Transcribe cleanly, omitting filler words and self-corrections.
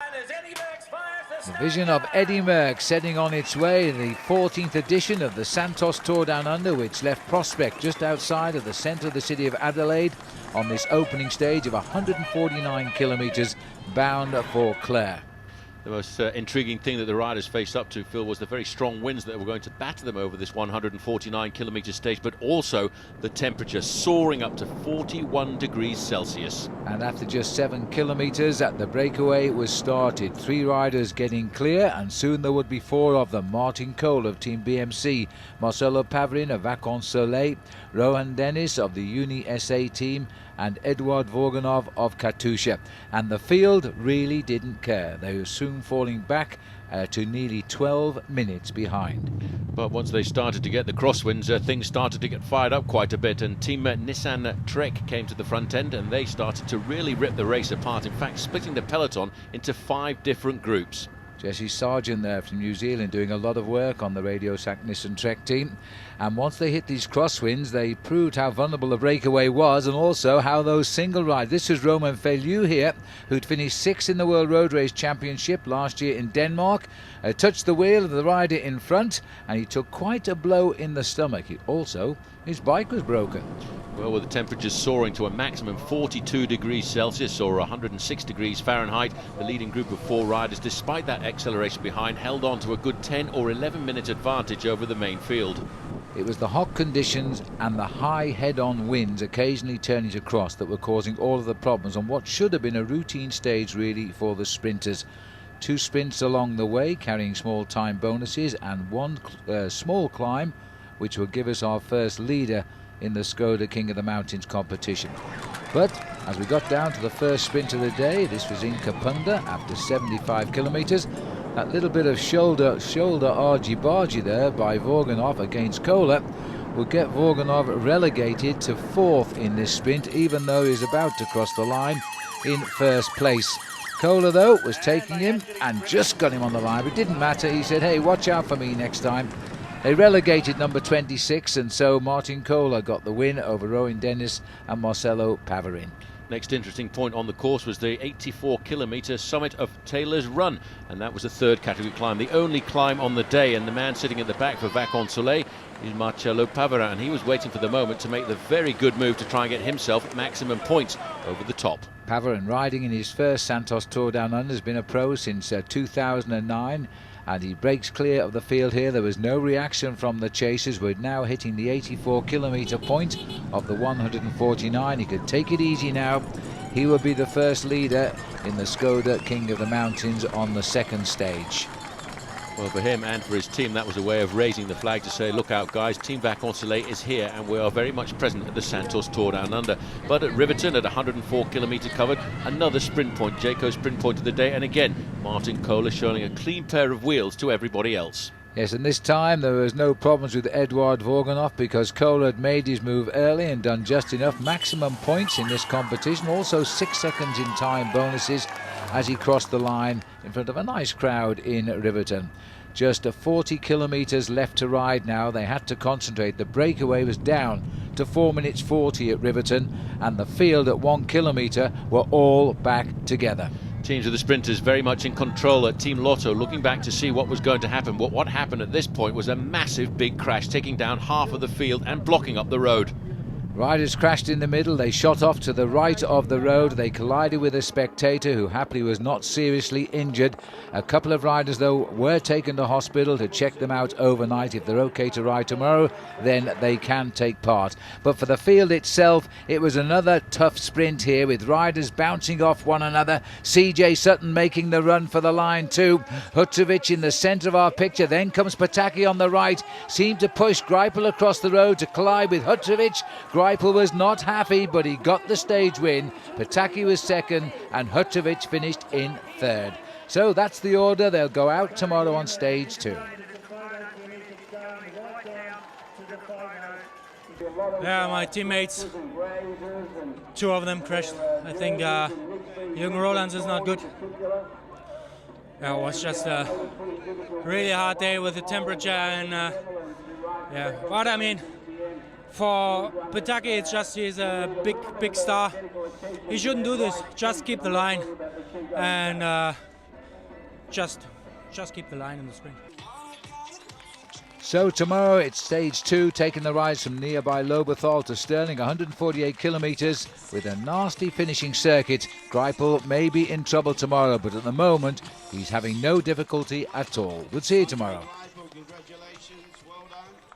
The vision of Eddie Merckx setting on its way in the 14th edition of the Santos Tour Down Under, which left Prospect just outside of the centre of the city of Adelaide on this opening stage of 149 kilometres bound for Clare. The most intriguing thing that the riders faced up to, Phil, was the very strong winds that were going to batter them over this 149 kilometre stage, but also the temperature soaring up to 41 degrees Celsius. And after just 7 kilometres, the breakaway was started. 3 riders getting clear, and soon there would be 4 of them. Martin Cole of Team BMC, Marcelo Pavarin of Vacances Soleil, Rohan Dennis of the Uni SA team, and Eduard Vorganov of Katusha. And the field really didn't care. They were soon falling back to nearly 12 minutes behind. But once they started to get the crosswinds, things started to get fired up quite a bit, and Team Nissan Trek came to the front end and they started to really rip the race apart, in fact splitting the peloton into 5 different groups. Jesse Sargent there from New Zealand doing a lot of work on the Radio Shack Nissan Trek team. And once they hit these crosswinds, they proved how vulnerable the breakaway was, and also how those single rides. This is Romain Feliu here, who'd finished 6th in the World Road Race Championship last year in Denmark. Touched the wheel of the rider in front, and he took quite a blow in the stomach. His bike was broken. Well, with the temperatures soaring to a maximum 42 degrees Celsius or 106 degrees Fahrenheit, the leading group of 4 riders, despite that acceleration behind, held on to a good 10 or 11 minute advantage over the main field. It was the hot conditions and the high head-on winds occasionally turning to cross that were causing all of the problems on what should have been a routine stage really for the sprinters. 2 sprints along the way carrying small time bonuses, and 1 small climb which will give us our first leader in the Skoda King of the Mountains competition. But as we got down to the first sprint of the day, this was in Kapunda after 75 kilometres. That little bit of shoulder argy-bargy there by Vorganov against Kohler will get Vorganov relegated to 4th in this sprint, even though he's about to cross the line in first place. Kohler, though, was taking him and just got him on the line, but it didn't matter. He said, hey, watch out for me next time. They relegated number 26, and so Martin Kohler got the win over Rohan Dennis and Marcelo Pavarin. Next interesting point on the course was the 84-kilometre summit of Taylor's Run, and that was a 3rd category climb, the only climb on the day. And the man sitting at the back for Vacances Soleil is Marcelo Pavarin, and he was waiting for the moment to make the very good move to try and get himself maximum points over the top. Pavarin, riding in his first Santos Tour Down Under, has been a pro since 2009. And he breaks clear of the field here. There was no reaction from the chasers. We're now hitting the 84-kilometre point of the 149. He could take it easy now. He will be the first leader in the Skoda King of the Mountains on the 2nd stage. Well, for him and for his team, that was a way of raising the flag to say, look out guys, Team Vacances Soleil is here and we are very much present at the Santos Tour Down Under. But at Riverton, at 104 kilometre covered, another sprint point, Jayco's sprint point of the day, and again Martin Kohler showing a clean pair of wheels to everybody else. Yes, and this time there was no problems with Eduard Vorganov because Kohler had made his move early and done just enough. Maximum points in this competition, also 6 seconds in time bonuses as he crossed the line in front of a nice crowd in Riverton. Just 40 kilometres left to ride now. They had to concentrate. The breakaway was down to 4 minutes 40 at Riverton, and the field at 1 kilometre were all back together. Teams of the sprinters very much in control at Team Lotto, looking back to see what was going to happen. What happened at this point was a massive big crash, taking down half of the field and blocking up the road. Riders crashed in the middle. They shot off to the right of the road. They collided with a spectator who happily was not seriously injured. A couple of riders, though, were taken to hospital to check them out overnight. If they're okay to ride tomorrow, then they can take part. But for the field itself, it was another tough sprint here with riders bouncing off one another. CJ Sutton making the run for the line too. Hutovic in the centre of our picture. Then comes Pataki on the right. Seemed to push Greipel across the road to collide with Hutovic. Greipel was not happy, but he got the stage win. Pataki was 2nd and Hutovic finished in 3rd. So that's the order. They'll go out tomorrow on stage 2. Yeah, my teammates, 2 of them crashed. I think Jürgen Rolands is not good. Yeah, it was just a really hard day with the temperature and yeah, but I mean, for Pataki, it's just he's a big star. He shouldn't do this. Just keep the line, and just keep the line in the sprint. So tomorrow it's stage 2, taking the rise from nearby Loberthal to Stirling, 148 kilometres with a nasty finishing circuit. Greipel may be in trouble tomorrow, but at the moment he's having no difficulty at all. We'll see you tomorrow.